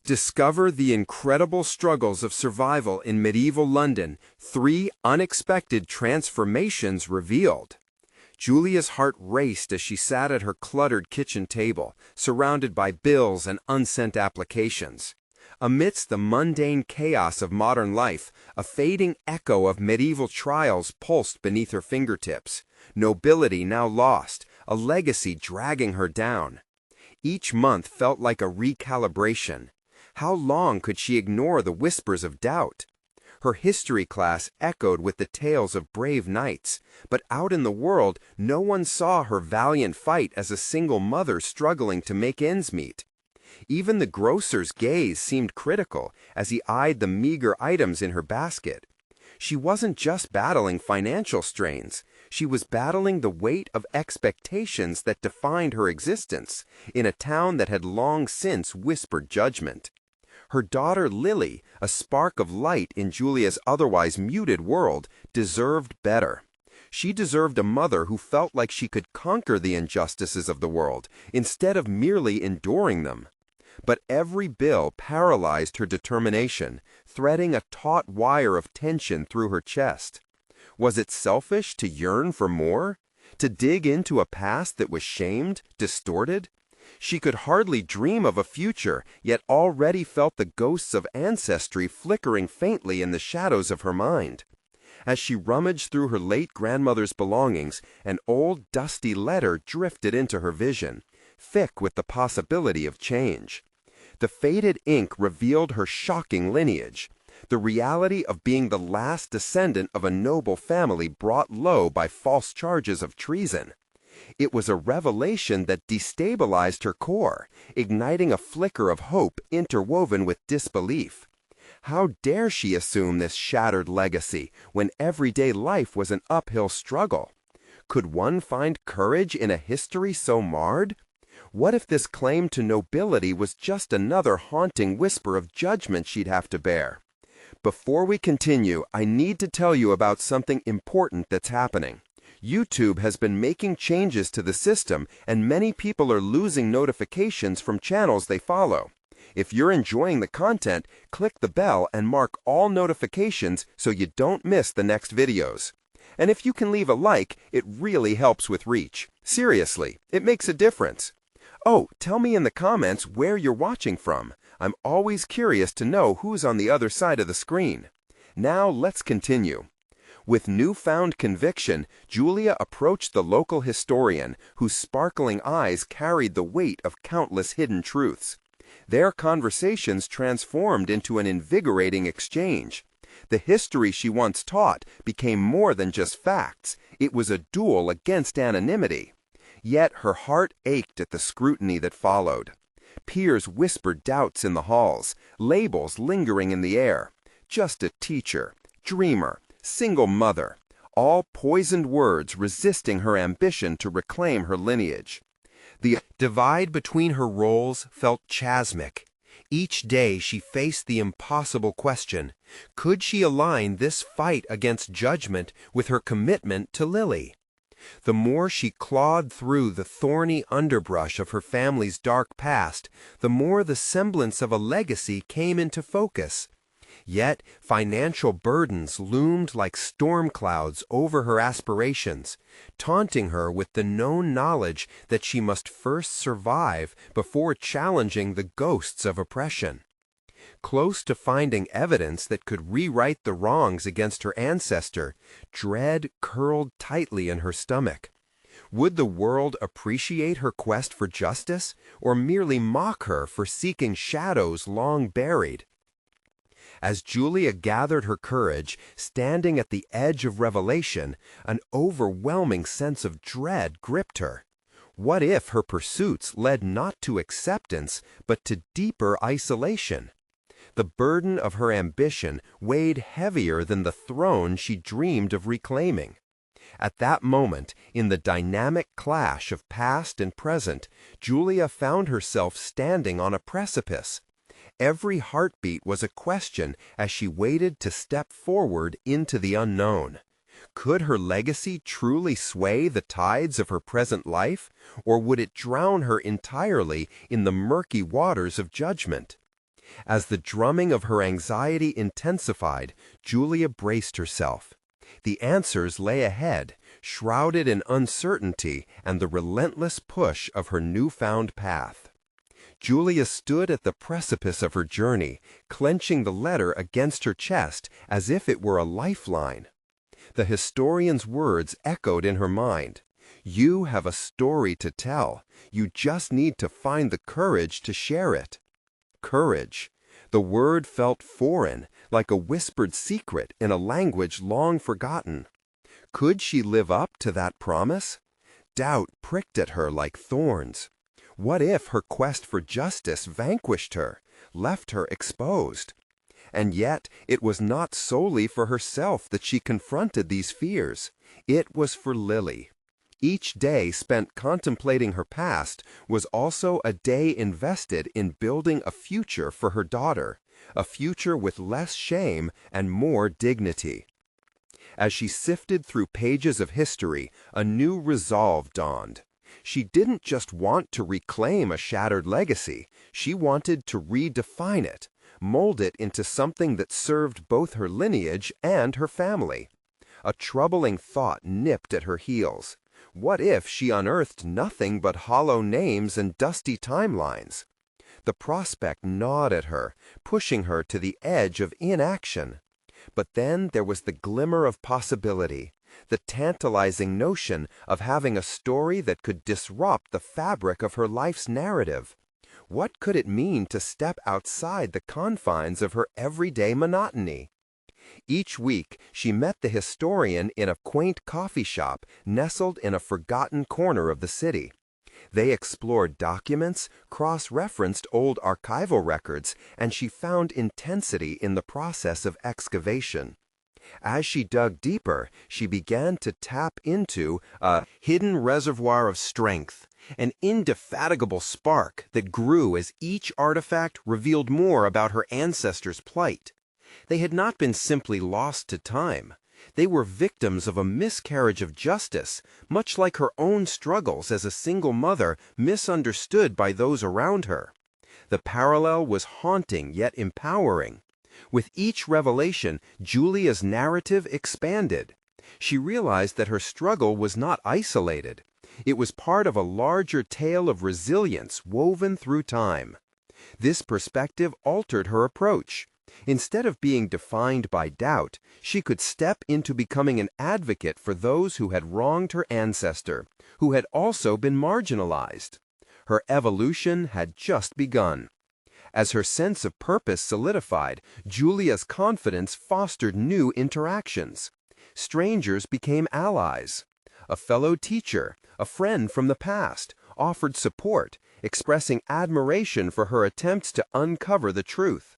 Discover the incredible struggles of survival in medieval London, 3 unexpected transformations revealed. Julia's heart raced as she sat at her cluttered kitchen table, surrounded by bills and unsent applications. Amidst the mundane chaos of modern life, a fading echo of medieval trials pulsed beneath her fingertips. Nobility now lost, a legacy dragging her down. Each month felt like a recalibration. How long could she ignore the whispers of doubt? Her history class echoed with the tales of brave knights, but out in the world, no one saw her valiant fight as a single mother struggling to make ends meet. Even the grocer's gaze seemed critical as he eyed the meager items in her basket. She wasn't just battling financial strains. She was battling the weight of expectations that defined her existence in a town that had long since whispered judgment. Her daughter Lily, a spark of light in Julia's otherwise muted world, deserved better. She deserved a mother who felt like she could conquer the injustices of the world instead of merely enduring them. But every bill paralyzed her determination, threading a taut wire of tension through her chest. Was it selfish to yearn for more? To dig into a past that was shamed, distorted? She could hardly dream of a future, yet already felt the ghosts of ancestry flickering faintly in the shadows of her mind. As she rummaged through her late grandmother's belongings, an old dusty letter drifted into her vision, thick with the possibility of change. The faded ink revealed her shocking lineage, the reality of being the last descendant of a noble family brought low by false charges of treason. It was a revelation that destabilized her core, igniting a flicker of hope interwoven with disbelief. How dare she assume this shattered legacy when everyday life was an uphill struggle? Could one find courage in a history so marred? What if this claim to nobility was just another haunting whisper of judgment she'd have to bear? Before we continue, I need to tell you about something important that's happening. YouTube has been making changes to the system, and many people are losing notifications from channels they follow. If you're enjoying the content, click the bell and mark all notifications so you don't miss the next videos. And if you can leave a like, it really helps with reach. Seriously, it makes a difference. Oh, tell me in the comments where you're watching from. I'm always curious to know who's on the other side of the screen. Now let's continue. With newfound conviction, Julia approached the local historian, whose sparkling eyes carried the weight of countless hidden truths. Their conversations transformed into an invigorating exchange. The history she once taught became more than just facts. It was a duel against anonymity. Yet her heart ached at the scrutiny that followed. Peers whispered doubts in the halls, labels lingering in the air. Just a teacher, dreamer, single mother, all poisoned words resisting her ambition to reclaim her lineage. The divide between her roles felt chasmic. Each day she faced the impossible question, could she align this fight against judgment with her commitment to Lily? The more she clawed through the thorny underbrush of her family's dark past, the more the semblance of a legacy came into focus. Yet financial burdens loomed like storm clouds over her aspirations, taunting her with the known knowledge that she must first survive before challenging the ghosts of oppression. Close to finding evidence that could rewrite the wrongs against her ancestor, dread curled tightly in her stomach. Would the world appreciate her quest for justice, or merely mock her for seeking shadows long buried? As Julia gathered her courage, standing at the edge of revelation, an overwhelming sense of dread gripped her. What if her pursuits led not to acceptance, but to deeper isolation? The burden of her ambition weighed heavier than the throne she dreamed of reclaiming. At that moment, in the dynamic clash of past and present, Julia found herself standing on a precipice. Every heartbeat was a question as she waited to step forward into the unknown. Could her legacy truly sway the tides of her present life, or would it drown her entirely in the murky waters of judgment? As the drumming of her anxiety intensified, Julia braced herself. The answers lay ahead, shrouded in uncertainty and the relentless push of her newfound path. Julia stood at the precipice of her journey, clenching the letter against her chest as if it were a lifeline. The historian's words echoed in her mind. You have a story to tell. You just need to find the courage to share it. Courage. The word felt foreign, like a whispered secret in a language long forgotten. Could she live up to that promise? Doubt pricked at her like thorns. What if her quest for justice vanquished her, left her exposed? And yet, it was not solely for herself that she confronted these fears. It was for Lily. Each day spent contemplating her past was also a day invested in building a future for her daughter, a future with less shame and more dignity. As she sifted through pages of history, a new resolve dawned. She didn't just want to reclaim a shattered legacy, she wanted to redefine it, mold it into something that served both her lineage and her family. A troubling thought nipped at her heels. What if she unearthed nothing but hollow names and dusty timelines? The prospect gnawed at her, pushing her to the edge of inaction. But then there was the glimmer of possibility, the tantalizing notion of having a story that could disrupt the fabric of her life's narrative. What could it mean to step outside the confines of her everyday monotony? Each week, she met the historian in a quaint coffee shop nestled in a forgotten corner of the city. They explored documents, cross-referenced old archival records, and she found intensity in the process of excavation. As she dug deeper, she began to tap into a hidden reservoir of strength, an indefatigable spark that grew as each artifact revealed more about her ancestors' plight. They had not been simply lost to time. They were victims of a miscarriage of justice, much like her own struggles as a single mother misunderstood by those around her. The parallel was haunting yet empowering. With each revelation, Julia's narrative expanded. She realized that her struggle was not isolated. It was part of a larger tale of resilience woven through time. This perspective altered her approach. Instead of being defined by doubt, she could step into becoming an advocate for those who had wronged her ancestor, who had also been marginalized. Her evolution had just begun. As her sense of purpose solidified, Julia's confidence fostered new interactions. Strangers became allies. A fellow teacher, a friend from the past, offered support, expressing admiration for her attempts to uncover the truth.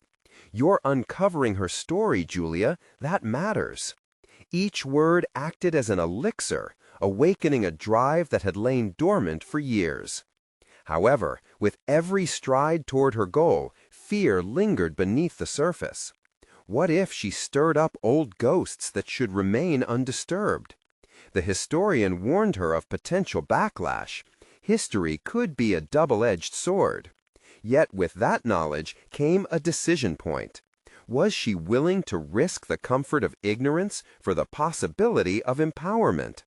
You're uncovering her story, Julia. That matters. Each word acted as an elixir, awakening a drive that had lain dormant for years. However, with every stride toward her goal, fear lingered beneath the surface. What if she stirred up old ghosts that should remain undisturbed? The historian warned her of potential backlash. History could be a double-edged sword. Yet with that knowledge came a decision point. Was she willing to risk the comfort of ignorance for the possibility of empowerment?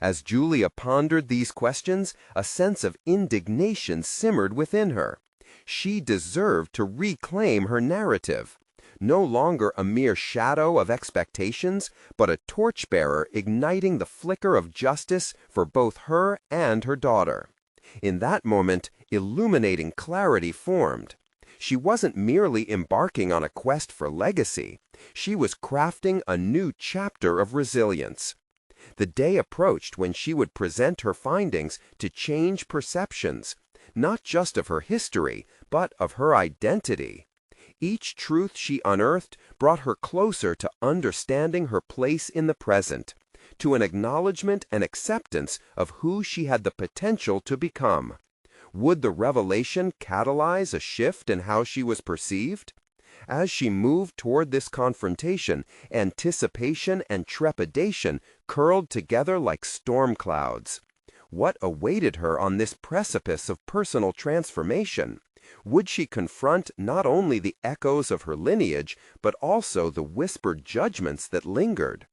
As Julia pondered these questions, a sense of indignation simmered within her. She deserved to reclaim her narrative. No longer a mere shadow of expectations, but a torchbearer igniting the flicker of justice for both her and her daughter. In that moment, illuminating clarity formed. She wasn't merely embarking on a quest for legacy. She was crafting a new chapter of resilience. The day approached when she would present her findings to change perceptions, not just of her history, but of her identity. Each truth she unearthed brought her closer to understanding her place in the present, to an acknowledgement and acceptance of who she had the potential to become. Would the revelation catalyze a shift in how she was perceived? As she moved toward this confrontation, anticipation and trepidation curled together like storm clouds. What awaited her on this precipice of personal transformation? Would she confront not only the echoes of her lineage, but also the whispered judgments that lingered?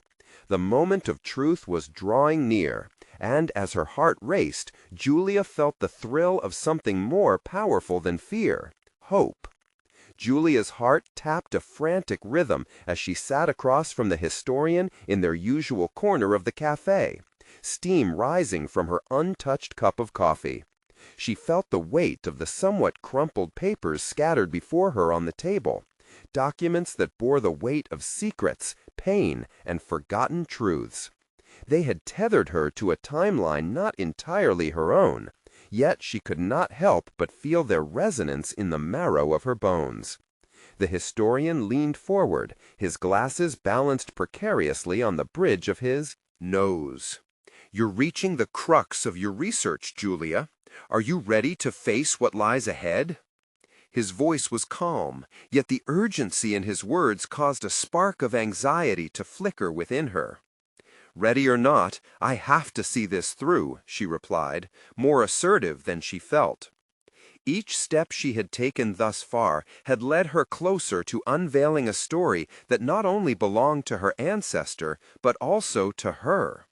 The moment of truth was drawing near, and as her heart raced, Julia felt the thrill of something more powerful than fear: hope. Julia's heart tapped a frantic rhythm as she sat across from the historian in their usual corner of the cafe, steam rising from her untouched cup of coffee. She felt the weight of the somewhat crumpled papers scattered before her on the table, documents that bore the weight of secrets, pain, and forgotten truths. They had tethered her to a timeline not entirely her own, yet she could not help but feel their resonance in the marrow of her bones. The historian leaned forward, his glasses balanced precariously on the bridge of his nose. "You're reaching the crux of your research, Julia. Are you ready to face what lies ahead?" His voice was calm, yet the urgency in his words caused a spark of anxiety to flicker within her. "Ready or not, I have to see this through," she replied, more assertive than she felt. Each step she had taken thus far had led her closer to unveiling a story that not only belonged to her ancestor, but also to her.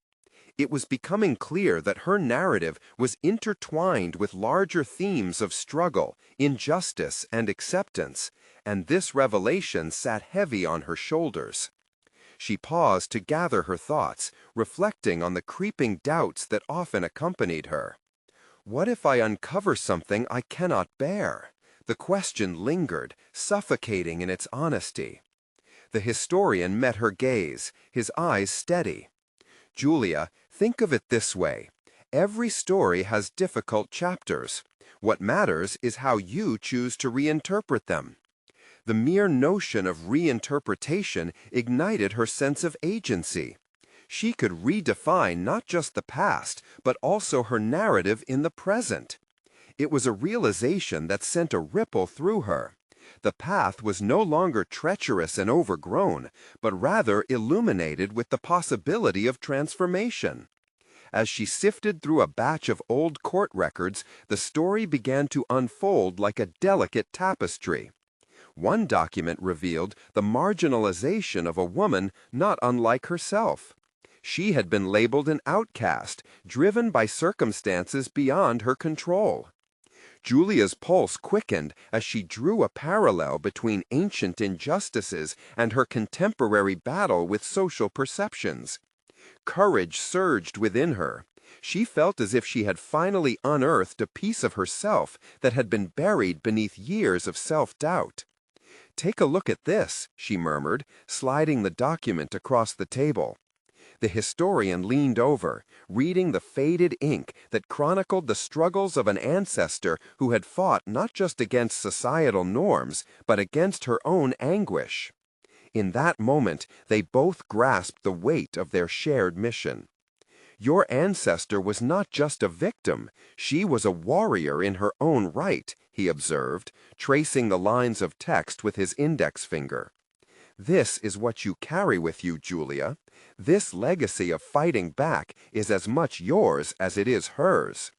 It was becoming clear that her narrative was intertwined with larger themes of struggle, injustice, and acceptance, and this revelation sat heavy on her shoulders. She paused to gather her thoughts, reflecting on the creeping doubts that often accompanied her. What if I uncover something I cannot bear? The question lingered, suffocating in its honesty. The historian met her gaze, his eyes steady. "Julia, think of it this way. Every story has difficult chapters. What matters is how you choose to reinterpret them." The mere notion of reinterpretation ignited her sense of agency. She could redefine not just the past, but also her narrative in the present. It was a realization that sent a ripple through her. The path was no longer treacherous and overgrown, but rather illuminated with the possibility of transformation. As she sifted through a batch of old court records, the story began to unfold like a delicate tapestry. One document revealed the marginalization of a woman not unlike herself. She had been labeled an outcast, driven by circumstances beyond her control. Julia's pulse quickened as she drew a parallel between ancient injustices and her contemporary battle with social perceptions. Courage surged within her. She felt as if she had finally unearthed a piece of herself that had been buried beneath years of self-doubt. "Take a look at this," she murmured, sliding the document across the table. The historian leaned over, reading the faded ink that chronicled the struggles of an ancestor who had fought not just against societal norms, but against her own anguish. In that moment, they both grasped the weight of their shared mission. "Your ancestor was not just a victim, she was a warrior in her own right," he observed, tracing the lines of text with his index finger. "This is what you carry with you, Julia. This legacy of fighting back is as much yours as it is hers."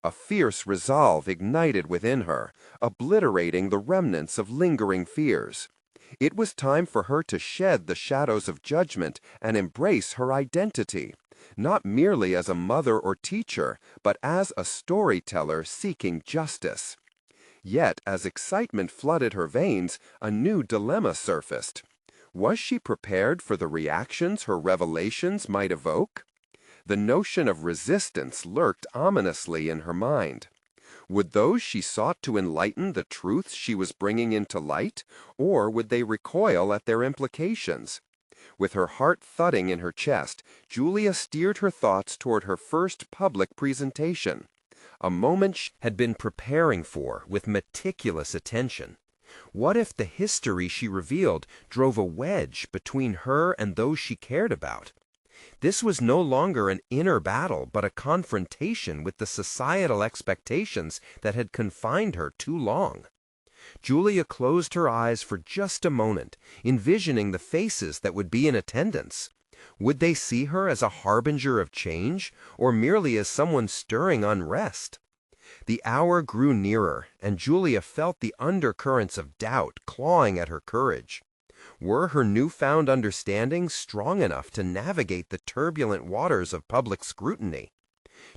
A fierce resolve ignited within her, obliterating the remnants of lingering fears. It was time for her to shed the shadows of judgment and embrace her identity, not merely as a mother or teacher, but as a storyteller seeking justice. Yet, as excitement flooded her veins, a new dilemma surfaced. Was she prepared for the reactions her revelations might evoke? The notion of resistance lurked ominously in her mind. Would those she sought to enlighten the truths she was bringing into light, or would they recoil at their implications? With her heart thudding in her chest, Julia steered her thoughts toward her first public presentation, a moment she had been preparing for with meticulous attention. What if the history she revealed drove a wedge between her and those she cared about? This was no longer an inner battle, but a confrontation with the societal expectations that had confined her too long. Julia closed her eyes for just a moment, envisioning the faces that would be in attendance. Would they see her as a harbinger of change, or merely as someone stirring unrest? The hour grew nearer, and Julia felt the undercurrents of doubt clawing at her courage. Were her newfound understanding strong enough to navigate the turbulent waters of public scrutiny?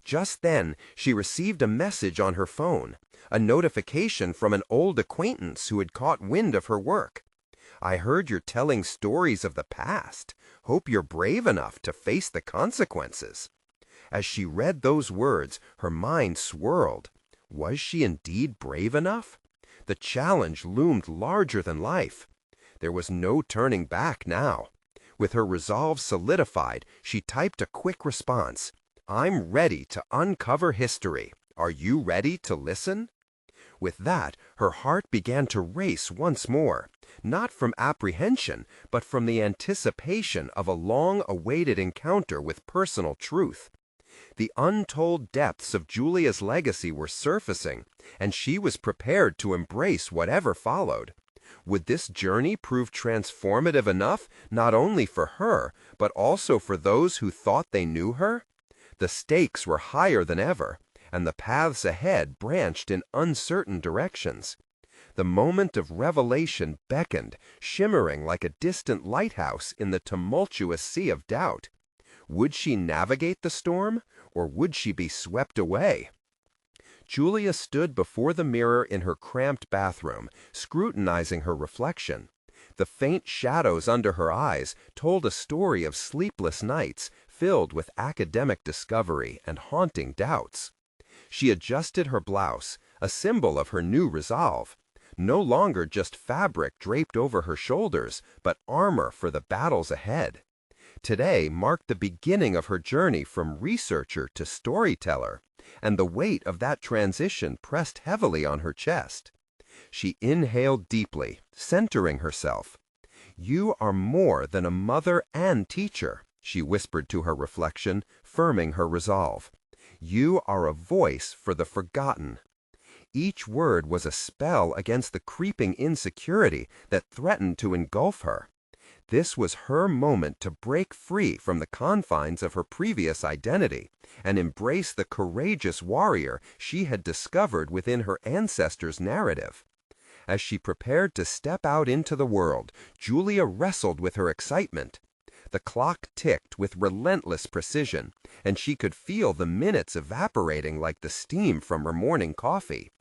Just then, she received a message on her phone, a notification from an old acquaintance who had caught wind of her work. "I heard you're telling stories of the past. Hope you're brave enough to face the consequences." As she read those words, her mind swirled. Was she indeed brave enough? The challenge loomed larger than life. There was no turning back now. With her resolve solidified, she typed a quick response. "I'm ready to uncover history. Are you ready to listen?" With that, her heart began to race once more, not from apprehension, but from the anticipation of a long-awaited encounter with personal truth. The untold depths of Julia's legacy were surfacing, and she was prepared to embrace whatever followed. Would this journey prove transformative enough not only for her, but also for those who thought they knew her? The stakes were higher than ever, and the paths ahead branched in uncertain directions. The moment of revelation beckoned, shimmering like a distant lighthouse in the tumultuous sea of doubt. Would she navigate the storm, or would she be swept away? Julia stood before the mirror in her cramped bathroom, scrutinizing her reflection. The faint shadows under her eyes told a story of sleepless nights filled with academic discovery and haunting doubts. She adjusted her blouse, a symbol of her new resolve. No longer just fabric draped over her shoulders, but armor for the battles ahead. Today marked the beginning of her journey from researcher to storyteller, and the weight of that transition pressed heavily on her chest. She inhaled deeply, centering herself. "You are more than a mother and teacher," she whispered to her reflection, firming her resolve. "You are a voice for the forgotten." Each word was a spell against the creeping insecurity that threatened to engulf her. This was her moment to break free from the confines of her previous identity and embrace the courageous warrior she had discovered within her ancestors' narrative. As she prepared to step out into the world, Julia wrestled with her excitement. The clock ticked with relentless precision, and she could feel the minutes evaporating like the steam from her morning coffee.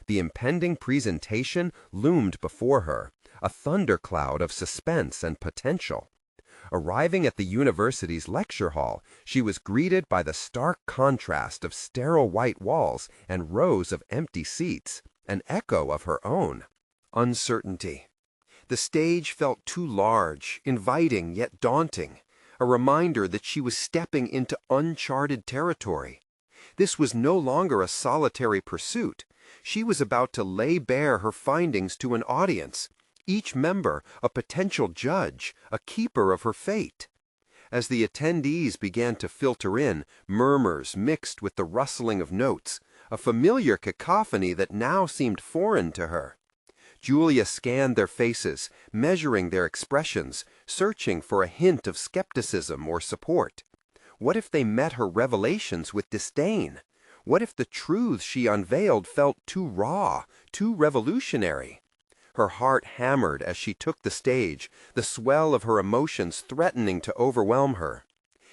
The impending presentation loomed before her, a thundercloud of suspense and potential. Arriving at the university's lecture hall, she was greeted by the stark contrast of sterile white walls and rows of empty seats, an echo of her own. Uncertainty. The stage felt too large, inviting yet daunting, a reminder that she was stepping into uncharted territory. This was no longer a solitary pursuit. She was about to lay bare her findings to an audience, each member a potential judge, a keeper of her fate. As the attendees began to filter in, murmurs mixed with the rustling of notes, a familiar cacophony that now seemed foreign to her. Julia scanned their faces, measuring their expressions, searching for a hint of skepticism or support. What if they met her revelations with disdain? What if the truths she unveiled felt too raw, too revolutionary? Her heart hammered as she took the stage, the swell of her emotions threatening to overwhelm her.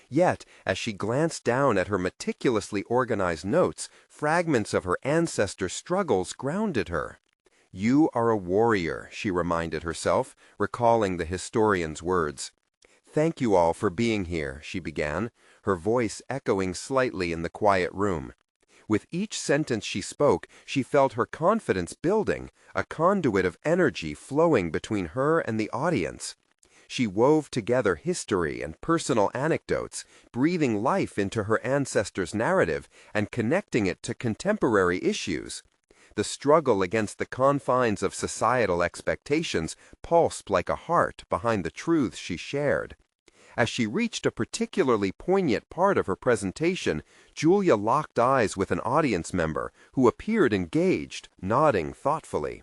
Yet, as she glanced down at her meticulously organized notes, fragments of her ancestors' struggles grounded her. "You are a warrior," she reminded herself, recalling the historian's words. "Thank you all for being here," she began, her voice echoing slightly in the quiet room. With each sentence she spoke, she felt her confidence building, a conduit of energy flowing between her and the audience. She wove together history and personal anecdotes, breathing life into her ancestors' narrative and connecting it to contemporary issues. The struggle against the confines of societal expectations pulsed like a heart behind the truths she shared. As she reached a particularly poignant part of her presentation, Julia locked eyes with an audience member who appeared engaged, nodding thoughtfully.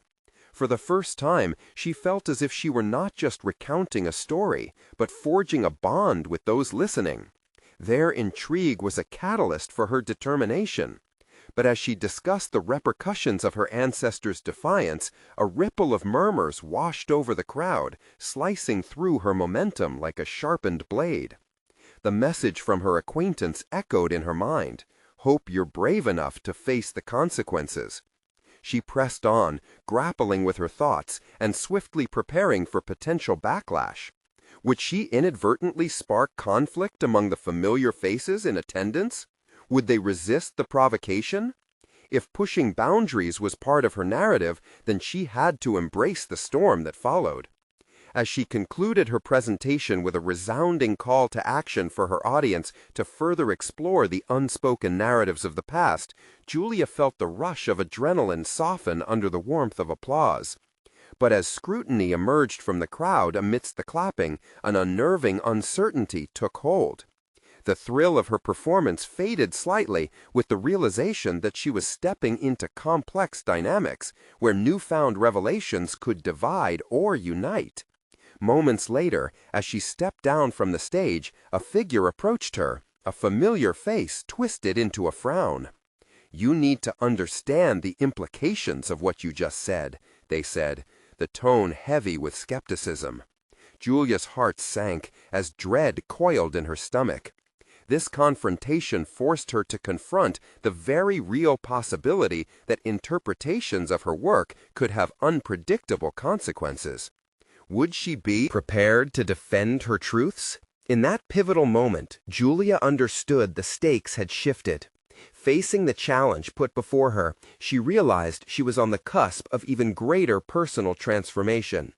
For the first time, she felt as if she were not just recounting a story, but forging a bond with those listening. Their intrigue was a catalyst for her determination. But as she discussed the repercussions of her ancestors' defiance, a ripple of murmurs washed over the crowd, slicing through her momentum like a sharpened blade. The message from her acquaintance echoed in her mind. Hope you're brave enough to face the consequences. She pressed on, grappling with her thoughts and swiftly preparing for potential backlash. Would she inadvertently spark conflict among the familiar faces in attendance? Would they resist the provocation? If pushing boundaries was part of her narrative, then she had to embrace the storm that followed. As she concluded her presentation with a resounding call to action for her audience to further explore the unspoken narratives of the past, Julia felt the rush of adrenaline soften under the warmth of applause. But as scrutiny emerged from the crowd amidst the clapping, an unnerving uncertainty took hold. The thrill of her performance faded slightly with the realization that she was stepping into complex dynamics where newfound revelations could divide or unite. Moments later, as she stepped down from the stage, a figure approached her, a familiar face twisted into a frown. "You need to understand the implications of what you just said," they said, the tone heavy with skepticism. Julia's heart sank as dread coiled in her stomach. This confrontation forced her to confront the very real possibility that interpretations of her work could have unpredictable consequences. Would she be prepared to defend her truths? In that pivotal moment, Julia understood the stakes had shifted. Facing the challenge put before her, she realized she was on the cusp of even greater personal transformation.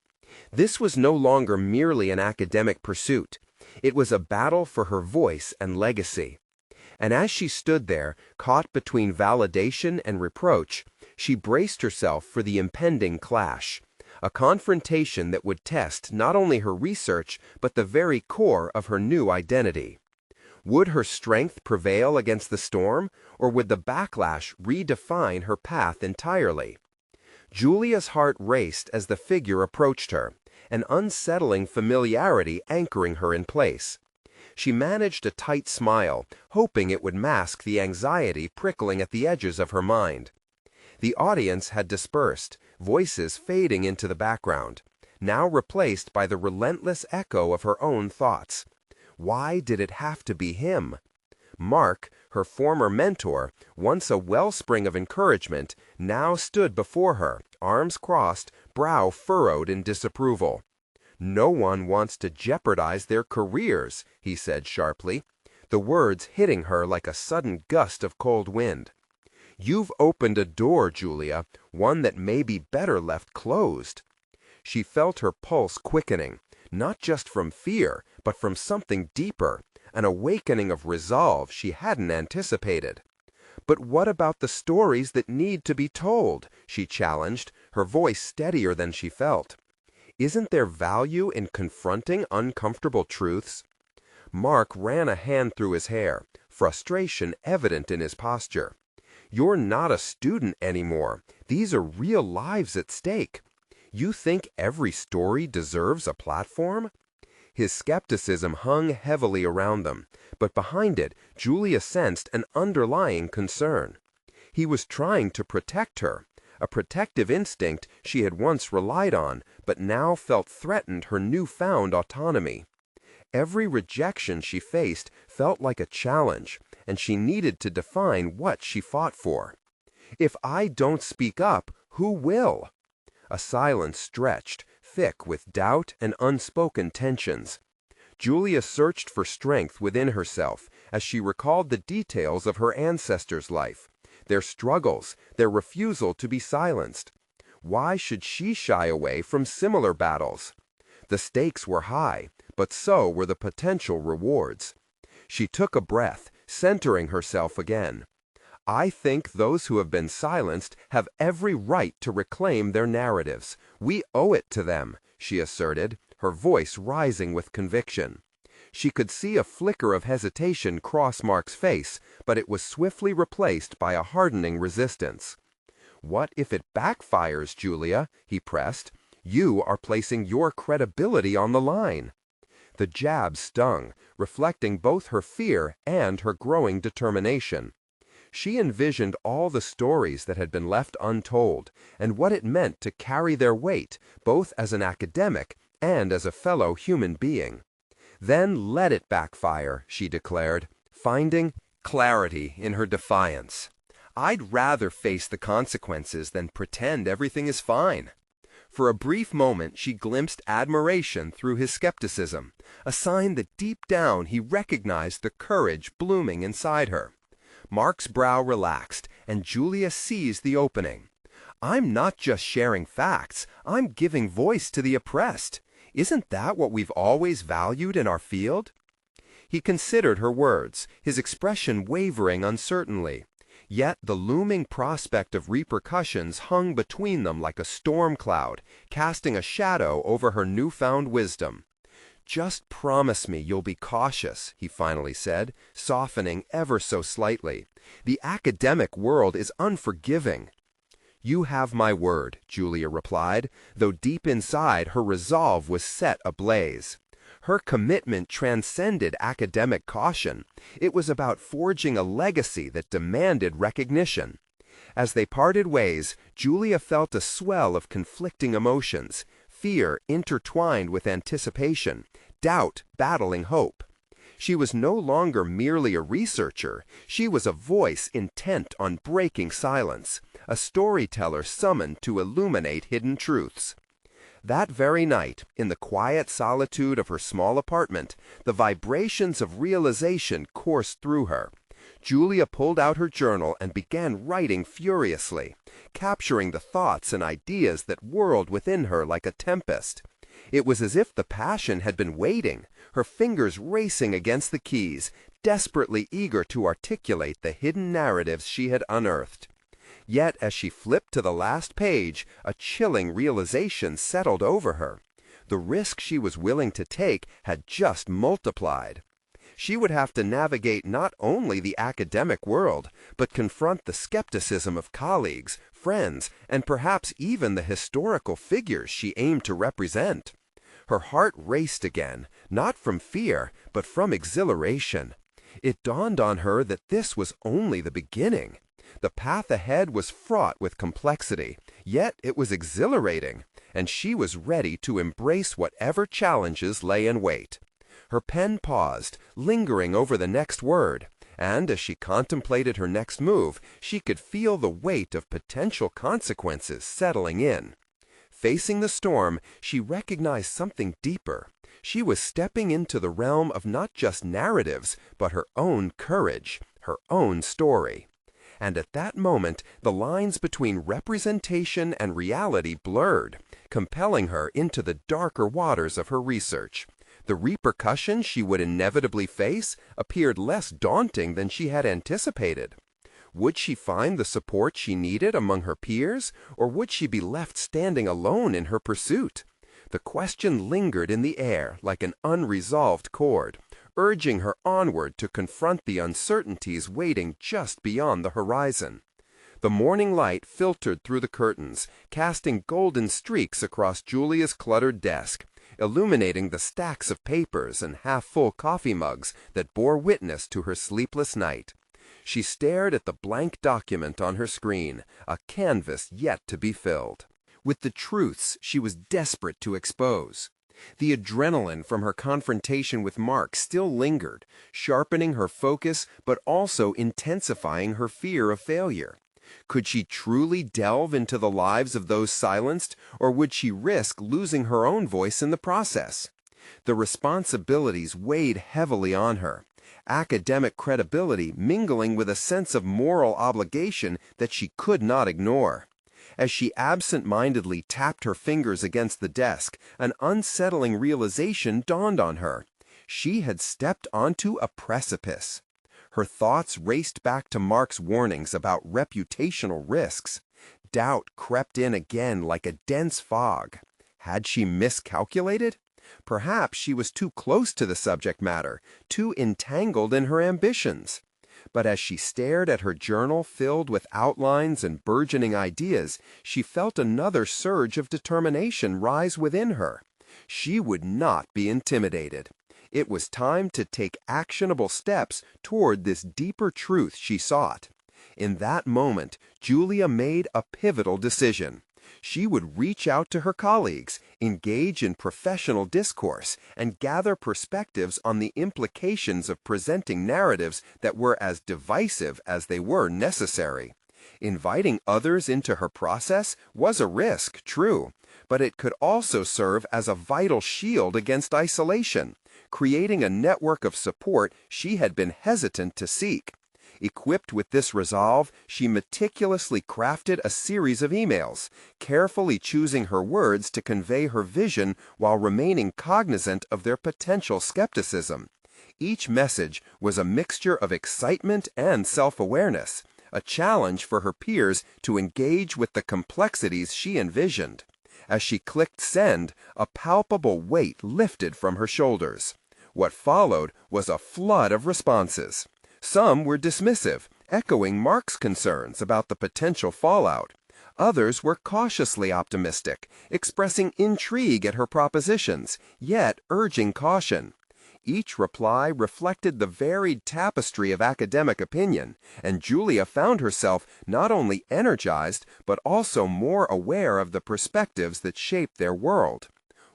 This was no longer merely an academic pursuit. It was a battle for her voice and legacy. And as she stood there, caught between validation and reproach, she braced herself for the impending clash, a confrontation that would test not only her research but the very core of her new identity. Would her strength prevail against the storm, or would the backlash redefine her path entirely? Julia's heart raced as the figure approached her, an unsettling familiarity anchoring her in place. She managed a tight smile, hoping it would mask the anxiety prickling at the edges of her mind. The audience had dispersed, voices fading into the background, now replaced by the relentless echo of her own thoughts. Why did it have to be him? Mark, her former mentor, once a wellspring of encouragement, now stood before her, arms crossed, brow furrowed in disapproval. "No one wants to jeopardize their careers," he said sharply, the words hitting her like a sudden gust of cold wind. "You've opened a door, Julia, one that may be better left closed." She felt her pulse quickening, not just from fear, but from something deeper, an awakening of resolve she hadn't anticipated. "But what about the stories that need to be told?" she challenged, her voice steadier than she felt. "Isn't there value in confronting uncomfortable truths?" Mark ran a hand through his hair, frustration evident in his posture. "You're not a student anymore. These are real lives at stake. You think every story deserves a platform?" His skepticism hung heavily around them, but behind it, Julia sensed an underlying concern. He was trying to protect her, a protective instinct she had once relied on, but now felt threatened her newfound autonomy. Every rejection she faced felt like a challenge, and she needed to define what she fought for. "If I don't speak up, who will?" A silence stretched, thick with doubt and unspoken tensions. Julia searched for strength within herself as she recalled the details of her ancestors' life, their struggles, their refusal to be silenced. Why should she shy away from similar battles? The stakes were high, but so were the potential rewards. She took a breath, centering herself again. "I think those who have been silenced have every right to reclaim their narratives. We owe it to them," she asserted, her voice rising with conviction. She could see a flicker of hesitation cross Mark's face, but it was swiftly replaced by a hardening resistance. "What if it backfires, Julia?" he pressed. "You are placing your credibility on the line." The jab stung, reflecting both her fear and her growing determination. She envisioned all the stories that had been left untold and what it meant to carry their weight, both as an academic and as a fellow human being. Then let it backfire, she declared, finding clarity in her defiance. I'd rather face the consequences than pretend everything is fine. For a brief moment she glimpsed admiration through his skepticism, a sign that deep down he recognized the courage blooming inside her. Mark's brow relaxed, and Julia seized the opening. I'm not just sharing facts, I'm giving voice to the oppressed. Isn't that what we've always valued in our field? He considered her words, his expression wavering uncertainly. Yet the looming prospect of repercussions hung between them like a storm cloud, casting a shadow over her newfound wisdom. Just promise me you'll be cautious, he finally said, softening ever so slightly. The academic world is unforgiving. You have my word, Julia replied, though deep inside her resolve was set ablaze. Her commitment transcended academic caution. It was about forging a legacy that demanded recognition. As they parted ways, Julia felt a swell of conflicting emotions, fear intertwined with anticipation, doubt battling hope. She was no longer merely a researcher, she was a voice intent on breaking silence, a storyteller summoned to illuminate hidden truths. That very night, in the quiet solitude of her small apartment, the vibrations of realization coursed through her. Julia pulled out her journal and began writing furiously, capturing the thoughts and ideas that whirled within her like a tempest. It was as if the passion had been waiting, her fingers racing against the keys, desperately eager to articulate the hidden narratives she had unearthed. Yet as she flipped to the last page, a chilling realization settled over her. The risk she was willing to take had just multiplied. She would have to navigate not only the academic world, but confront the skepticism of colleagues, friends, and perhaps even the historical figures she aimed to represent. Her heart raced again, not from fear, but from exhilaration. It dawned on her that this was only the beginning. The path ahead was fraught with complexity, yet it was exhilarating, and she was ready to embrace whatever challenges lay in wait. Her pen paused, lingering over the next word, and as she contemplated her next move, she could feel the weight of potential consequences settling in. Facing the storm, she recognized something deeper. She was stepping into the realm of not just narratives, but her own courage, her own story. And at that moment, the lines between representation and reality blurred, compelling her into the darker waters of her research. The repercussions she would inevitably face appeared less daunting than she had anticipated. Would she find the support she needed among her peers, or would she be left standing alone in her pursuit? The question lingered in the air like an unresolved chord, urging her onward to confront the uncertainties waiting just beyond the horizon. The morning light filtered through the curtains, casting golden streaks across Julia's cluttered desk, illuminating the stacks of papers and half-full coffee mugs that bore witness to her sleepless night. She stared at the blank document on her screen, a canvas yet to be filled, with the truths she was desperate to expose. The adrenaline from her confrontation with Mark still lingered, sharpening her focus but also intensifying her fear of failure. Could she truly delve into the lives of those silenced, or would she risk losing her own voice in the process? The responsibilities weighed heavily on her, academic credibility mingling with a sense of moral obligation that she could not ignore. As she absent-mindedly tapped her fingers against the desk, an unsettling realization dawned on her. She had stepped onto a precipice. Her thoughts raced back to Mark's warnings about reputational risks. Doubt crept in again like a dense fog. Had she miscalculated? Perhaps she was too close to the subject matter, too entangled in her ambitions. But as she stared at her journal filled with outlines and burgeoning ideas, she felt another surge of determination rise within her. She would not be intimidated. It was time to take actionable steps toward this deeper truth she sought. In that moment, Julia made a pivotal decision. She would reach out to her colleagues, engage in professional discourse, and gather perspectives on the implications of presenting narratives that were as divisive as they were necessary. Inviting others into her process was a risk, true, but it could also serve as a vital shield against isolation, creating a network of support she had been hesitant to seek. Equipped with this resolve, she meticulously crafted a series of emails, carefully choosing her words to convey her vision while remaining cognizant of their potential skepticism. Each message was a mixture of excitement and self-awareness, a challenge for her peers to engage with the complexities she envisioned. As she clicked send, a palpable weight lifted from her shoulders. What followed was a flood of responses. Some were dismissive, echoing Mark's concerns about the potential fallout. Others were cautiously optimistic, expressing intrigue at her propositions, yet urging caution. Each reply reflected the varied tapestry of academic opinion, and Julia found herself not only energized but also more aware of the perspectives that shaped their world.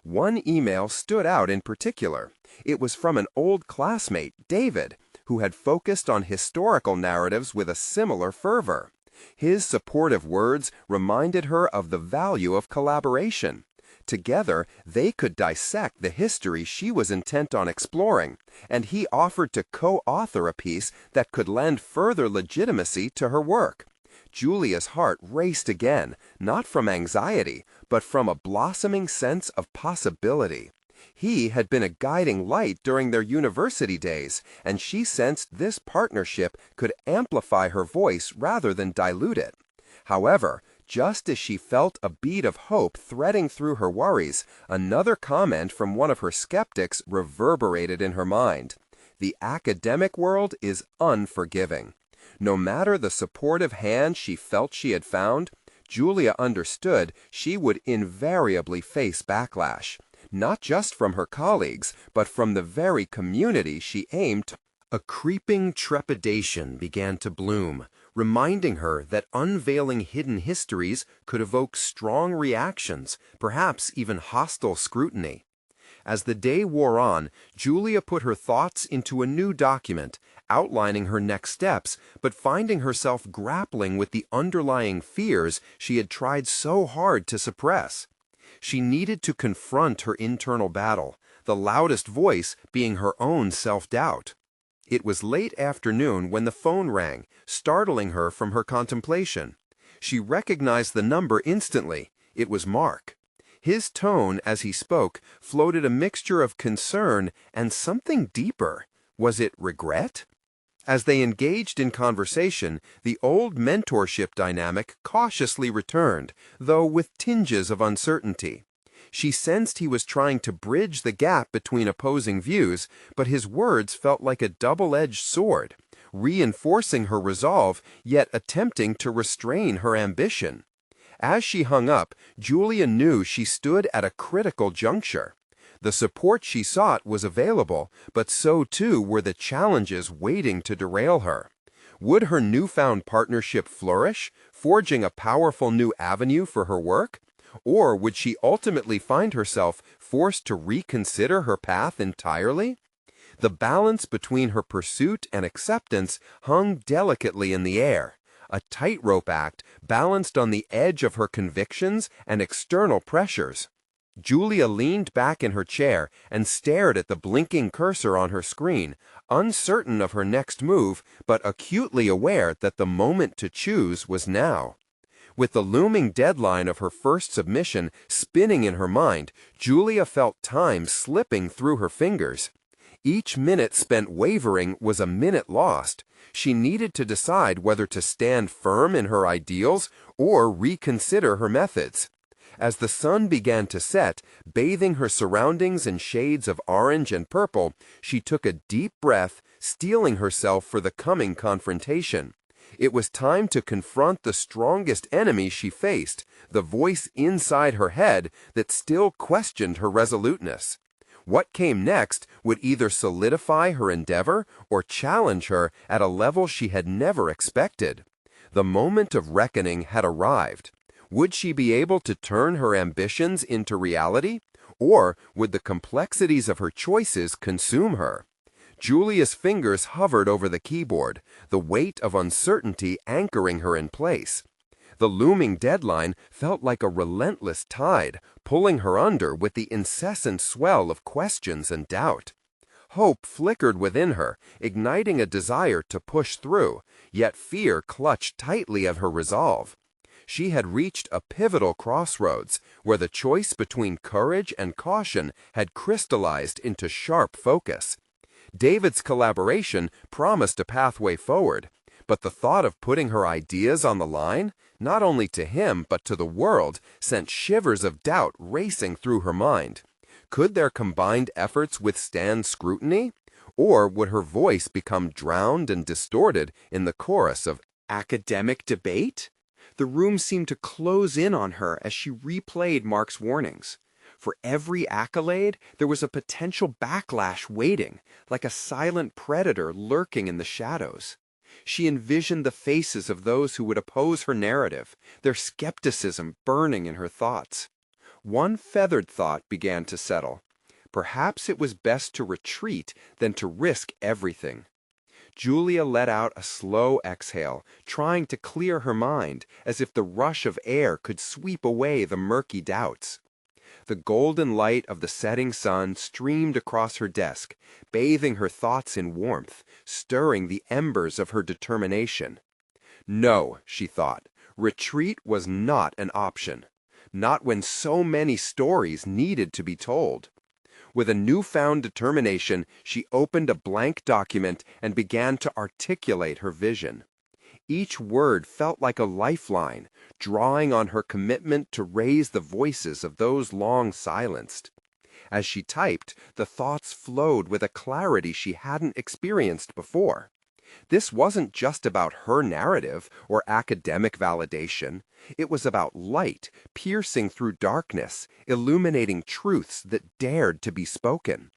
One email stood out in particular. It was from an old classmate, David, who had focused on historical narratives with a similar fervor. His supportive words reminded her of the value of collaboration. Together, they could dissect the history she was intent on exploring, and he offered to co-author a piece that could lend further legitimacy to her work. Julia's heart raced again, not from anxiety, but from a blossoming sense of possibility. He had been a guiding light during their university days, and she sensed this partnership could amplify her voice rather than dilute it. However, just as she felt a bead of hope threading through her worries, another comment from one of her skeptics reverberated in her mind. The academic world is unforgiving. No matter the supportive hand she felt she had found, Julia understood she would invariably face backlash, not just from her colleagues, but from the very community she aimed to. A creeping trepidation began to bloom, reminding her that unveiling hidden histories could evoke strong reactions, perhaps even hostile scrutiny. As the day wore on, Julia put her thoughts into a new document, outlining her next steps, but finding herself grappling with the underlying fears she had tried so hard to suppress. She needed to confront her internal battle, the loudest voice being her own self-doubt. It was late afternoon when the phone rang, startling her from her contemplation. She recognized the number instantly. It was Mark. His tone as he spoke floated a mixture of concern and something deeper. Was it regret? As they engaged in conversation, the old mentorship dynamic cautiously returned, though with tinges of uncertainty. She sensed he was trying to bridge the gap between opposing views, but his words felt like a double-edged sword, reinforcing her resolve, yet attempting to restrain her ambition. As she hung up, Julia knew she stood at a critical juncture. The support she sought was available, but so too were the challenges waiting to derail her. Would her newfound partnership flourish, forging a powerful new avenue for her work? Or would she ultimately find herself forced to reconsider her path entirely? The balance between her pursuit and acceptance hung delicately in the air, a tightrope act balanced on the edge of her convictions and external pressures. Julia leaned back in her chair and stared at the blinking cursor on her screen, uncertain of her next move, but acutely aware that the moment to choose was now. With the looming deadline of her first submission spinning in her mind, Julia felt time slipping through her fingers. Each minute spent wavering was a minute lost. She needed to decide whether to stand firm in her ideals or reconsider her methods. As the sun began to set, bathing her surroundings in shades of orange and purple, she took a deep breath, steeling herself for the coming confrontation. It was time to confront the strongest enemy she faced, the voice inside her head that still questioned her resoluteness. What came next would either solidify her endeavor or challenge her at a level she had never expected. The moment of reckoning had arrived. Would she be able to turn her ambitions into reality, or would the complexities of her choices consume her? Julia's fingers hovered over the keyboard, the weight of uncertainty anchoring her in place. The looming deadline felt like a relentless tide, pulling her under with the incessant swell of questions and doubt. Hope flickered within her, igniting a desire to push through, yet fear clutched tightly at her resolve. She had reached a pivotal crossroads where the choice between courage and caution had crystallized into sharp focus. David's collaboration promised a pathway forward, but the thought of putting her ideas on the line, not only to him but to the world, sent shivers of doubt racing through her mind. Could their combined efforts withstand scrutiny? Or would her voice become drowned and distorted in the chorus of academic debate? The room seemed to close in on her as she replayed Mark's warnings. For every accolade, there was a potential backlash waiting, like a silent predator lurking in the shadows. She envisioned the faces of those who would oppose her narrative, their skepticism burning in her thoughts. One feathered thought began to settle. Perhaps it was best to retreat than to risk everything. Julia let out a slow exhale, trying to clear her mind, as if the rush of air could sweep away the murky doubts. The golden light of the setting sun streamed across her desk, bathing her thoughts in warmth, stirring the embers of her determination. No, she thought, retreat was not an option. Not when so many stories needed to be told. With a newfound determination, she opened a blank document and began to articulate her vision. Each word felt like a lifeline, drawing on her commitment to raise the voices of those long silenced. As she typed, the thoughts flowed with a clarity she hadn't experienced before. This wasn't just about her narrative or academic validation. It was about light piercing through darkness, illuminating truths that dared to be spoken.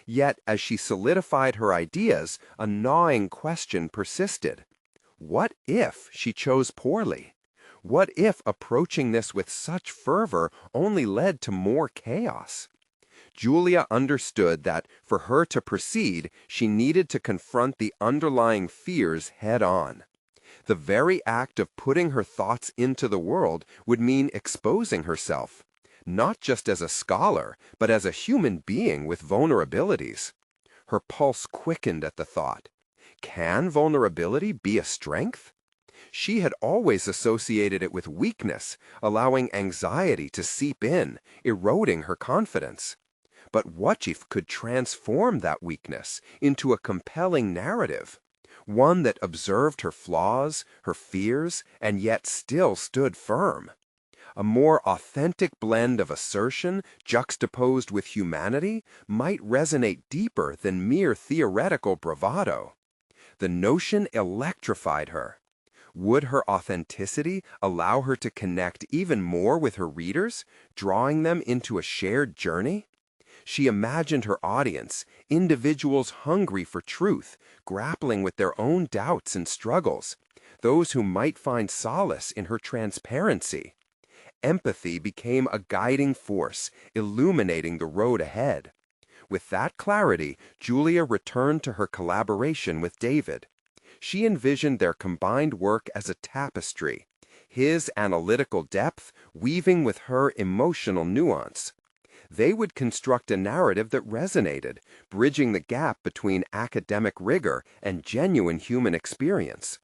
Yet, as she solidified her ideas, a gnawing question persisted. What if she chose poorly? What if approaching this with such fervor only led to more chaos? Julia understood that for her to proceed, she needed to confront the underlying fears head-on. The very act of putting her thoughts into the world would mean exposing herself, not just as a scholar, but as a human being with vulnerabilities. Her pulse quickened at the thought. Can vulnerability be a strength? She had always associated it with weakness, allowing anxiety to seep in, eroding her confidence. But what if could transform that weakness into a compelling narrative? One that observed her flaws, her fears, and yet still stood firm. A more authentic blend of assertion juxtaposed with humanity might resonate deeper than mere theoretical bravado. The notion electrified her. Would her authenticity allow her to connect even more with her readers, drawing them into a shared journey? She imagined her audience, individuals hungry for truth, grappling with their own doubts and struggles, those who might find solace in her transparency. Empathy became a guiding force, illuminating the road ahead. With that clarity, Julia returned to her collaboration with David. She envisioned their combined work as a tapestry, his analytical depth weaving with her emotional nuance. They would construct a narrative that resonated, bridging the gap between academic rigor and genuine human experience.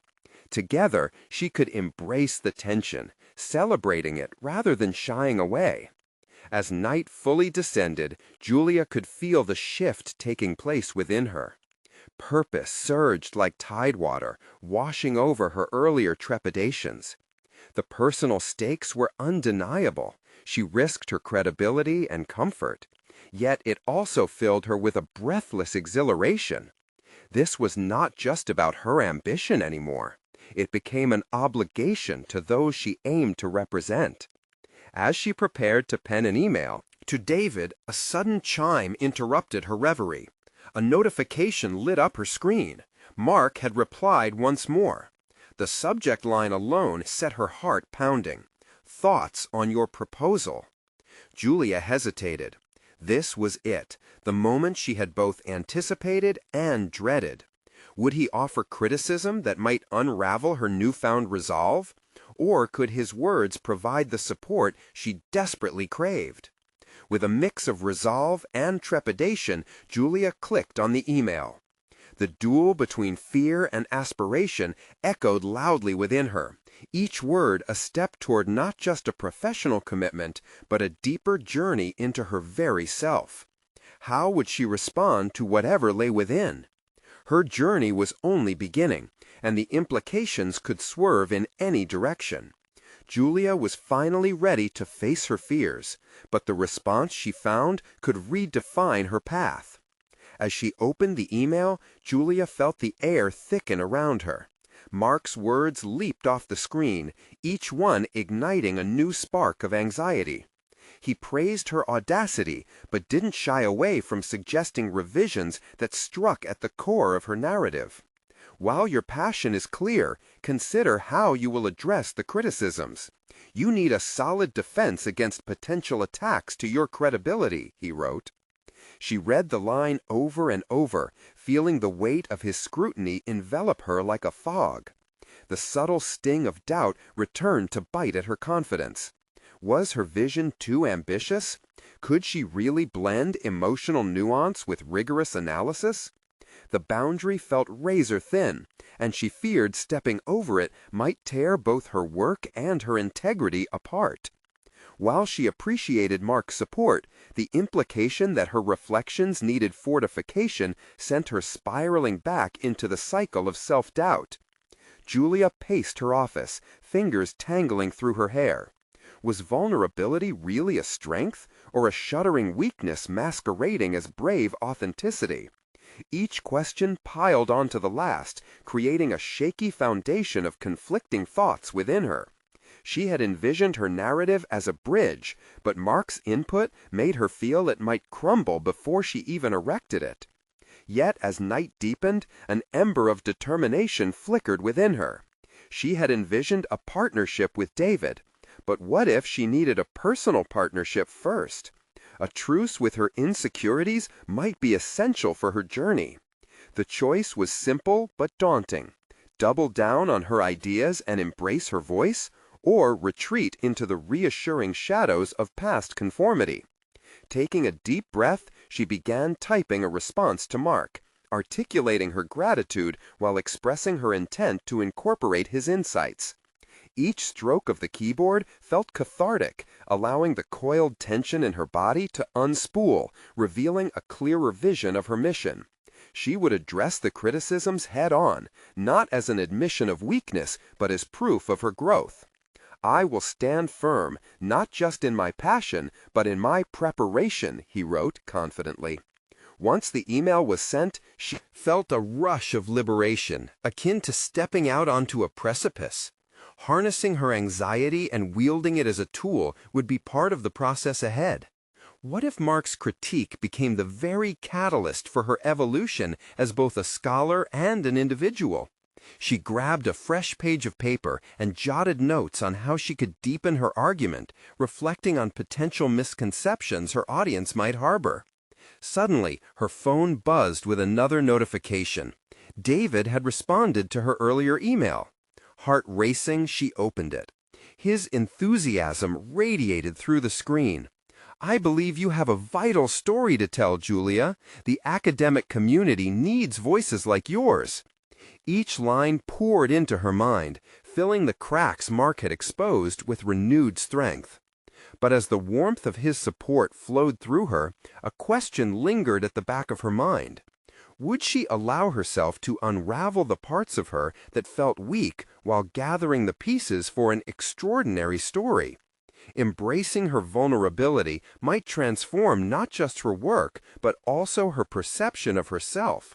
Together, she could embrace the tension, celebrating it rather than shying away. As night fully descended, Julia could feel the shift taking place within her. Purpose surged like tidewater, washing over her earlier trepidations. The personal stakes were undeniable. She risked her credibility and comfort. Yet it also filled her with a breathless exhilaration. This was not just about her ambition anymore. It became an obligation to those she aimed to represent. As she prepared to pen an email to David, a sudden chime interrupted her reverie. A notification lit up her screen. Mark had replied once more. The subject line alone set her heart pounding. Thoughts on your proposal. Julia hesitated. This was it, the moment she had both anticipated and dreaded. Would he offer criticism that might unravel her newfound resolve? Or could his words provide the support she desperately craved? With a mix of resolve and trepidation, Julia clicked on the email. The duel between fear and aspiration echoed loudly within her, each word a step toward not just a professional commitment, but a deeper journey into her very self. How would she respond to whatever lay within? Her journey was only beginning, and the implications could swerve in any direction. Julia was finally ready to face her fears, but the response she found could redefine her path. As she opened the email, Julia felt the air thicken around her. Mark's words leaped off the screen, each one igniting a new spark of anxiety. He praised her audacity, but didn't shy away from suggesting revisions that struck at the core of her narrative. While your passion is clear, consider how you will address the criticisms. You need a solid defense against potential attacks to your credibility, he wrote. She read the line over and over, feeling the weight of his scrutiny envelop her like a fog. The subtle sting of doubt returned to bite at her confidence. Was her vision too ambitious? Could she really blend emotional nuance with rigorous analysis? The boundary felt razor thin, and she feared stepping over it might tear both her work and her integrity apart. While she appreciated Mark's support, the implication that her reflections needed fortification sent her spiraling back into the cycle of self-doubt. Julia paced her office, fingers tangling through her hair. Was vulnerability really a strength, or a shuddering weakness masquerading as brave authenticity? Each question piled onto the last, creating a shaky foundation of conflicting thoughts within her. She had envisioned her narrative as a bridge, but Mark's input made her feel it might crumble before she even erected it. Yet as night deepened, an ember of determination flickered within her. She had envisioned a partnership with David, but what if she needed a personal partnership first? A truce with her insecurities might be essential for her journey. The choice was simple but daunting. Double down on her ideas and embrace her voice, or retreat into the reassuring shadows of past conformity. Taking a deep breath, she began typing a response to Mark, articulating her gratitude while expressing her intent to incorporate his insights. Each stroke of the keyboard felt cathartic, allowing the coiled tension in her body to unspool, revealing a clearer vision of her mission. She would address the criticisms head-on, not as an admission of weakness, but as proof of her growth. I will stand firm, not just in my passion, but in my preparation, he wrote confidently. Once the email was sent, she felt a rush of liberation, akin to stepping out onto a precipice. Harnessing her anxiety and wielding it as a tool would be part of the process ahead. What if Mark's critique became the very catalyst for her evolution as both a scholar and an individual? She grabbed a fresh page of paper and jotted notes on how she could deepen her argument, reflecting on potential misconceptions her audience might harbor. Suddenly, her phone buzzed with another notification. David had responded to her earlier email. Heart racing, she opened it. His enthusiasm radiated through the screen. I believe you have a vital story to tell, Julia. The academic community needs voices like yours. Each line poured into her mind, filling the cracks Mark had exposed with renewed strength. But as the warmth of his support flowed through her, a question lingered at the back of her mind. Would she allow herself to unravel the parts of her that felt weak while gathering the pieces for an extraordinary story? Embracing her vulnerability might transform not just her work, but also her perception of herself.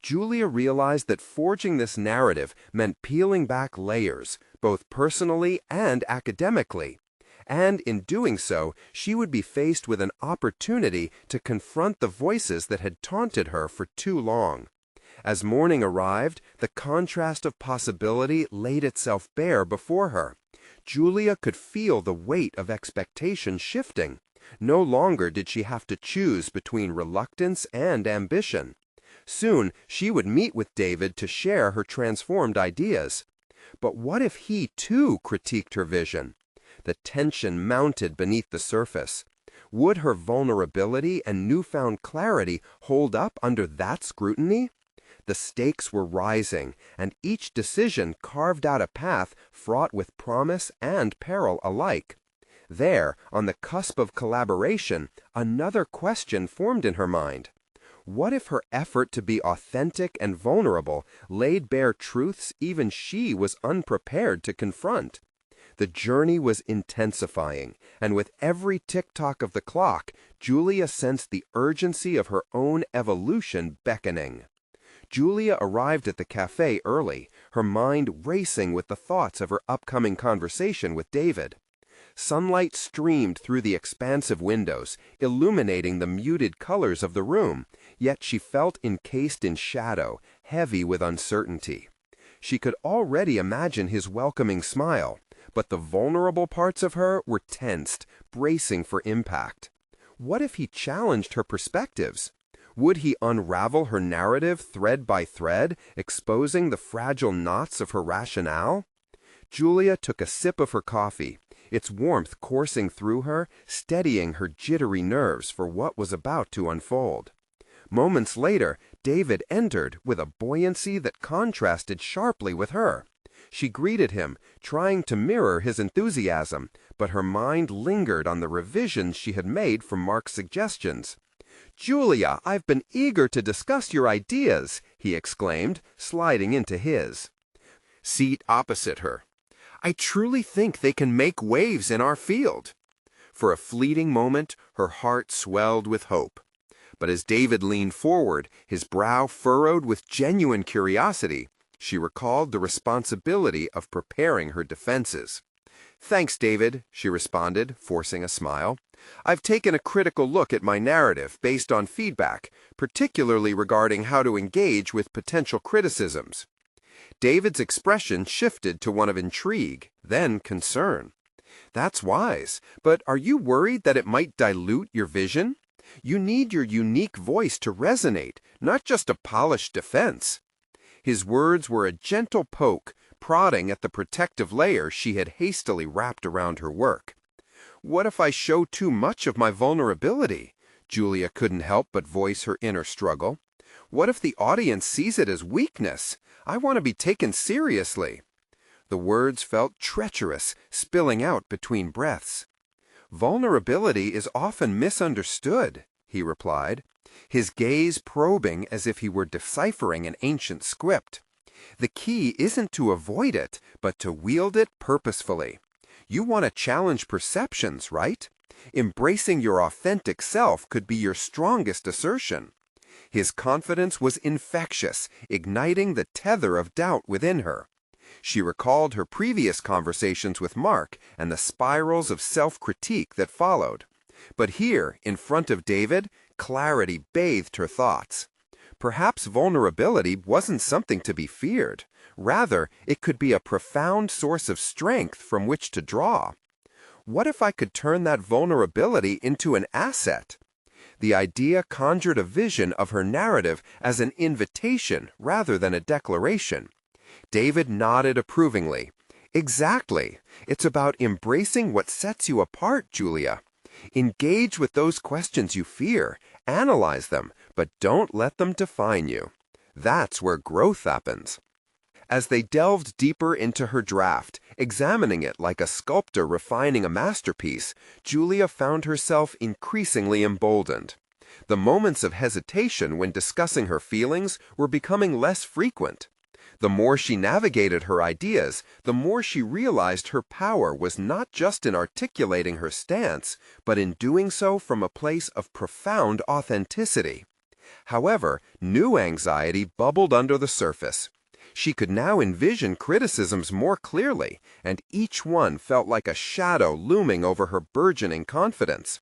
Julia realized that forging this narrative meant peeling back layers, both personally and academically. And in doing so, she would be faced with an opportunity to confront the voices that had taunted her for too long. As morning arrived, the contrast of possibility laid itself bare before her. Julia could feel the weight of expectation shifting. No longer did she have to choose between reluctance and ambition. Soon she would meet with David to share her transformed ideas. But what if he too critiqued her vision? The tension mounted beneath the surface. Would her vulnerability and newfound clarity hold up under that scrutiny? The stakes were rising, and each decision carved out a path fraught with promise and peril alike. There, on the cusp of collaboration, another question formed in her mind. What if her effort to be authentic and vulnerable laid bare truths even she was unprepared to confront? The journey was intensifying, and with every tick-tock of the clock, Julia sensed the urgency of her own evolution beckoning. Julia arrived at the cafe early, her mind racing with the thoughts of her upcoming conversation with David. Sunlight streamed through the expansive windows, illuminating the muted colors of the room, yet she felt encased in shadow, heavy with uncertainty. She could already imagine his welcoming smile, but the vulnerable parts of her were tensed, bracing for impact. What if he challenged her perspectives? Would he unravel her narrative thread by thread, exposing the fragile knots of her rationale? Julia took a sip of her coffee, its warmth coursing through her, steadying her jittery nerves for what was about to unfold. Moments later, David entered with a buoyancy that contrasted sharply with her. She greeted him, trying to mirror his enthusiasm, but her mind lingered on the revisions she had made from Mark's suggestions. "Julia, I've been eager to discuss your ideas," he exclaimed, sliding into his seat opposite her. "I truly think they can make waves in our field." For a fleeting moment, her heart swelled with hope. But as David leaned forward, his brow furrowed with genuine curiosity, she recalled the responsibility of preparing her defenses. "Thanks, David," she responded, forcing a smile. "I've taken a critical look at my narrative based on feedback, particularly regarding how to engage with potential criticisms." David's expression shifted to one of intrigue, then concern. "That's wise, but are you worried that it might dilute your vision? You need your unique voice to resonate, not just a polished defense." His words were a gentle poke, prodding at the protective layer she had hastily wrapped around her work. "What if I show too much of my vulnerability?" Julia couldn't help but voice her inner struggle. "What if the audience sees it as weakness? I want to be taken seriously." The words felt treacherous, spilling out between breaths. "Vulnerability is often misunderstood," he replied, his gaze probing as if he were deciphering an ancient script. "The key isn't to avoid it, but to wield it purposefully. You want to challenge perceptions, right? Embracing your authentic self could be your strongest assertion." His confidence was infectious, igniting the tether of doubt within her. She recalled her previous conversations with Mark and the spirals of self-critique that followed. But here, in front of David, clarity bathed her thoughts. Perhaps vulnerability wasn't something to be feared. Rather, it could be a profound source of strength from which to draw. What if I could turn that vulnerability into an asset? The idea conjured a vision of her narrative as an invitation rather than a declaration. David nodded approvingly. "Exactly. It's about embracing what sets you apart, Julia. Engage with those questions you fear, analyze them, but don't let them define you. That's where growth happens." As they delved deeper into her draft, examining it like a sculptor refining a masterpiece, Julia found herself increasingly emboldened. The moments of hesitation when discussing her feelings were becoming less frequent. The more she navigated her ideas, the more she realized her power was not just in articulating her stance, but in doing so from a place of profound authenticity. However, new anxiety bubbled under the surface. She could now envision criticisms more clearly, and each one felt like a shadow looming over her burgeoning confidence.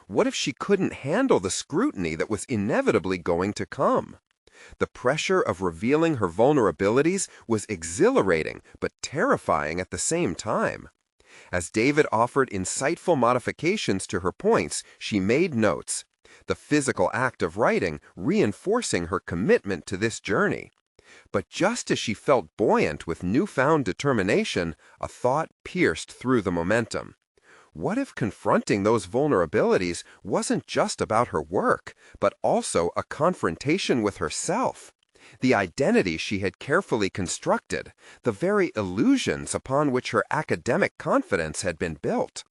What if she couldn't handle the scrutiny that was inevitably going to come? The pressure of revealing her vulnerabilities was exhilarating but terrifying at the same time. As David offered insightful modifications to her points, she made notes, the physical act of writing reinforcing her commitment to this journey. But just as she felt buoyant with newfound determination, a thought pierced through the momentum. What if confronting those vulnerabilities wasn't just about her work, but also a confrontation with herself? The identity she had carefully constructed, the very illusions upon which her academic confidence had been built.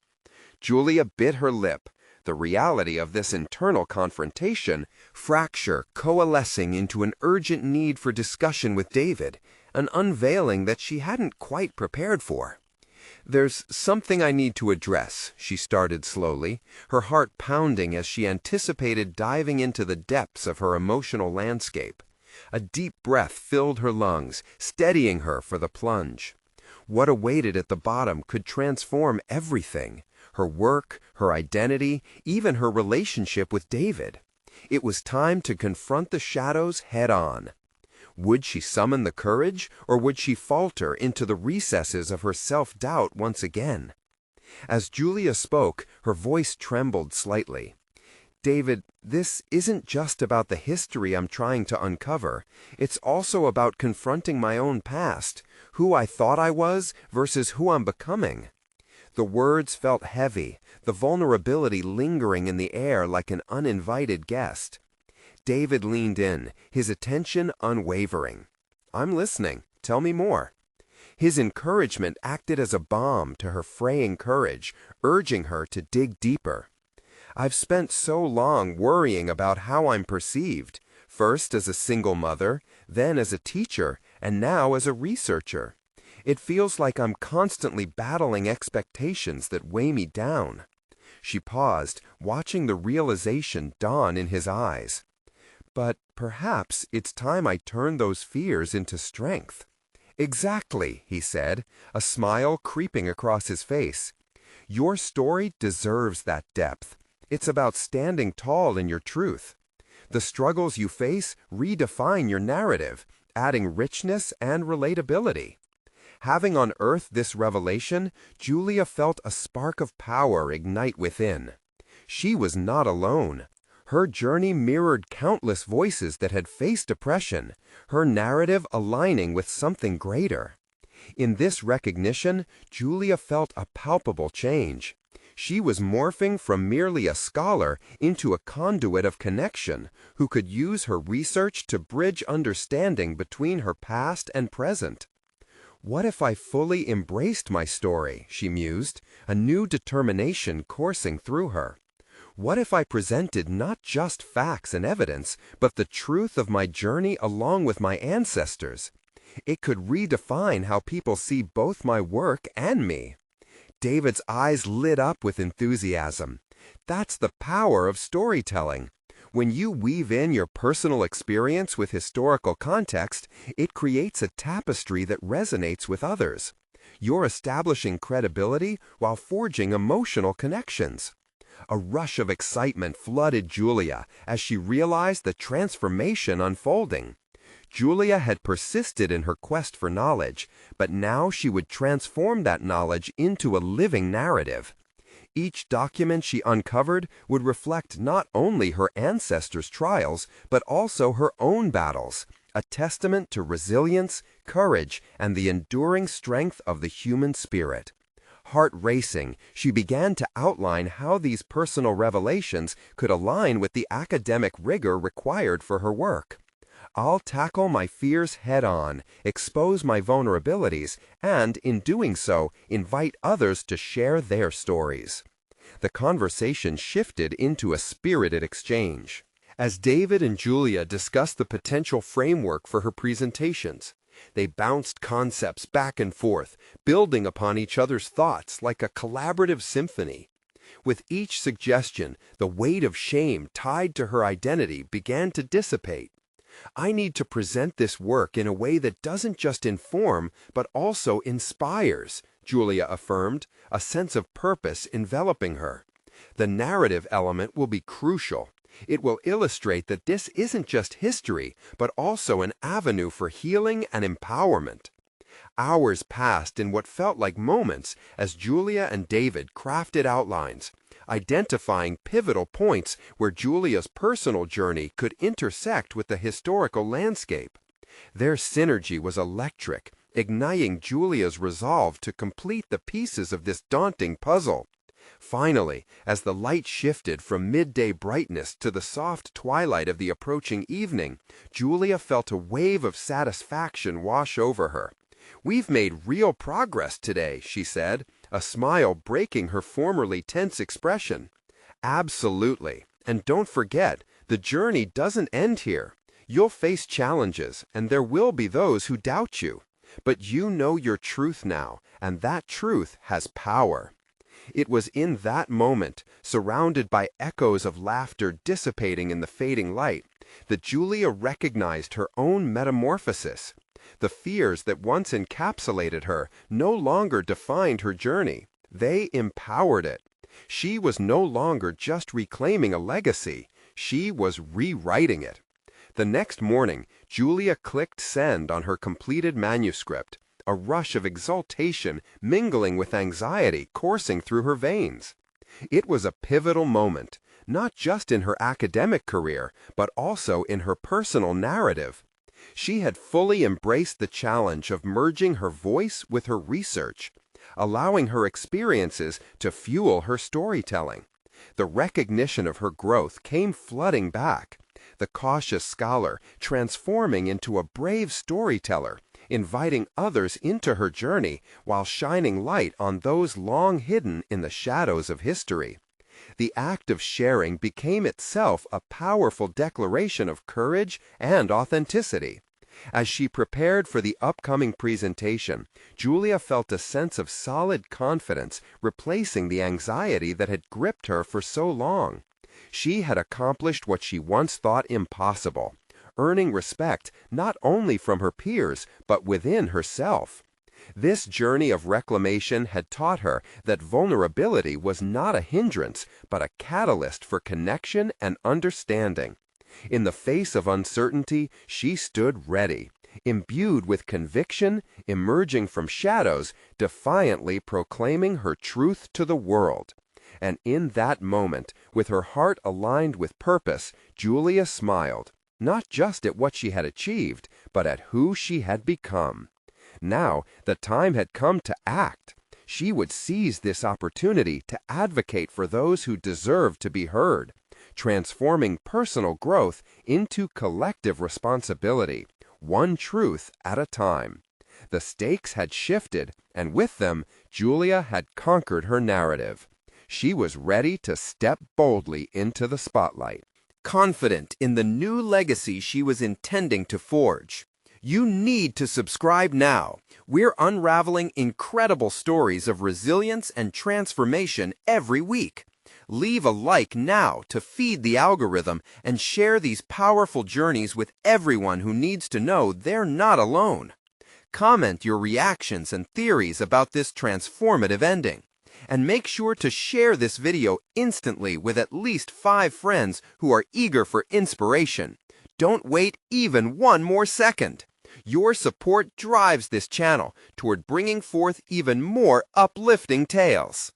Julia bit her lip, the reality of this internal confrontation, fracture coalescing into an urgent need for discussion with David, an unveiling that she hadn't quite prepared for. "There's something I need to address," she started slowly, her heart pounding as she anticipated diving into the depths of her emotional landscape. A deep breath filled her lungs, steadying her for the plunge. What awaited at the bottom could transform everything: her work, her identity, even her relationship with David. It was time to confront the shadows head-on. Would she summon the courage, or would she falter into the recesses of her self-doubt once again? As Julia spoke, her voice trembled slightly. "David, this isn't just about the history I'm trying to uncover. It's also about confronting my own past, who I thought I was versus who I'm becoming." The words felt heavy, the vulnerability lingering in the air like an uninvited guest. David leaned in, his attention unwavering. "I'm listening. Tell me more." His encouragement acted as a balm to her fraying courage, urging her to dig deeper. "I've spent so long worrying about how I'm perceived, first as a single mother, then as a teacher, and now as a researcher. It feels like I'm constantly battling expectations that weigh me down." She paused, watching the realization dawn in his eyes. "But perhaps it's time I turn those fears into strength." "Exactly," he said, a smile creeping across his face. "Your story deserves that depth. It's about standing tall in your truth. The struggles you face redefine your narrative, adding richness and relatability." Having unearthed this revelation, Julia felt a spark of power ignite within. She was not alone. Her journey mirrored countless voices that had faced oppression, her narrative aligning with something greater. In this recognition, Julia felt a palpable change. She was morphing from merely a scholar into a conduit of connection who could use her research to bridge understanding between her past and present. "What if I fully embraced my story?" she mused, a new determination coursing through her. "What if I presented not just facts and evidence, but the truth of my journey along with my ancestors? It could redefine how people see both my work and me." David's eyes lit up with enthusiasm. "That's the power of storytelling. When you weave in your personal experience with historical context, it creates a tapestry that resonates with others. You're establishing credibility while forging emotional connections." A rush of excitement flooded Julia as she realized the transformation unfolding. Julia had persisted in her quest for knowledge, but now she would transform that knowledge into a living narrative. Each document she uncovered would reflect not only her ancestors' trials, but also her own battles, a testament to resilience, courage, and the enduring strength of the human spirit. Heart racing, she began to outline how these personal revelations could align with the academic rigor required for her work. "I'll tackle my fears head-on, expose my vulnerabilities, and, in doing so, invite others to share their stories." The conversation shifted into a spirited exchange. As David and Julia discussed the potential framework for her presentations, they bounced concepts back and forth, building upon each other's thoughts like a collaborative symphony. With each suggestion, the weight of shame tied to her identity began to dissipate. "I need to present this work in a way that doesn't just inform, but also inspires," Julia affirmed, a sense of purpose enveloping her. "The narrative element will be crucial. It will illustrate that this isn't just history, but also an avenue for healing and empowerment. Hours passed in what felt like moments as Julia and David crafted outlines, identifying pivotal points where Julia's personal journey could intersect with the historical landscape. Their synergy was electric, igniting Julia's resolve to complete the pieces of this daunting puzzle. Finally, as the light shifted from midday brightness to the soft twilight of the approaching evening, Julia felt a wave of satisfaction wash over her. "We've made real progress today," she said, a smile breaking her formerly tense expression. "Absolutely. And don't forget, the journey doesn't end here. You'll face challenges, and there will be those who doubt you. But you know your truth now, and that truth has power." It was in that moment, surrounded by echoes of laughter dissipating in the fading light, that Julia recognized her own metamorphosis. The fears that once encapsulated her no longer defined her journey. They empowered it. She was no longer just reclaiming a legacy. She was rewriting it. The next morning, Julia clicked send on her completed manuscript, a rush of exultation mingling with anxiety coursing through her veins. It was a pivotal moment, not just in her academic career, but also in her personal narrative. She had fully embraced the challenge of merging her voice with her research, allowing her experiences to fuel her storytelling. The recognition of her growth came flooding back, the cautious scholar transforming into a brave storyteller, inviting others into her journey while shining light on those long hidden in the shadows of history. The act of sharing became itself a powerful declaration of courage and authenticity. As she prepared for the upcoming presentation, Julia felt a sense of solid confidence replacing the anxiety that had gripped her for so long. She had accomplished what she once thought impossible, earning respect not only from her peers, but within herself. This journey of reclamation had taught her that vulnerability was not a hindrance, but a catalyst for connection and understanding. In the face of uncertainty, she stood ready, imbued with conviction, emerging from shadows, defiantly proclaiming her truth to the world. And in that moment, with her heart aligned with purpose, Julia smiled, not just at what she had achieved, but at who she had become. Now, the time had come to act. She would seize this opportunity to advocate for those who deserved to be heard, transforming personal growth into collective responsibility, one truth at a time. The stakes had shifted, and with them, Julia had conquered her narrative. She was ready to step boldly into the spotlight, confident in the new legacy she was intending to forge. You need to subscribe now. We're unraveling incredible stories of resilience and transformation every week. Leave a like now to feed the algorithm and share these powerful journeys with everyone who needs to know they're not alone. Comment your reactions and theories about this transformative ending. And make sure to share this video instantly with at least 5 friends who are eager for inspiration. Don't wait even one more second. Your support drives this channel toward bringing forth even more uplifting tales.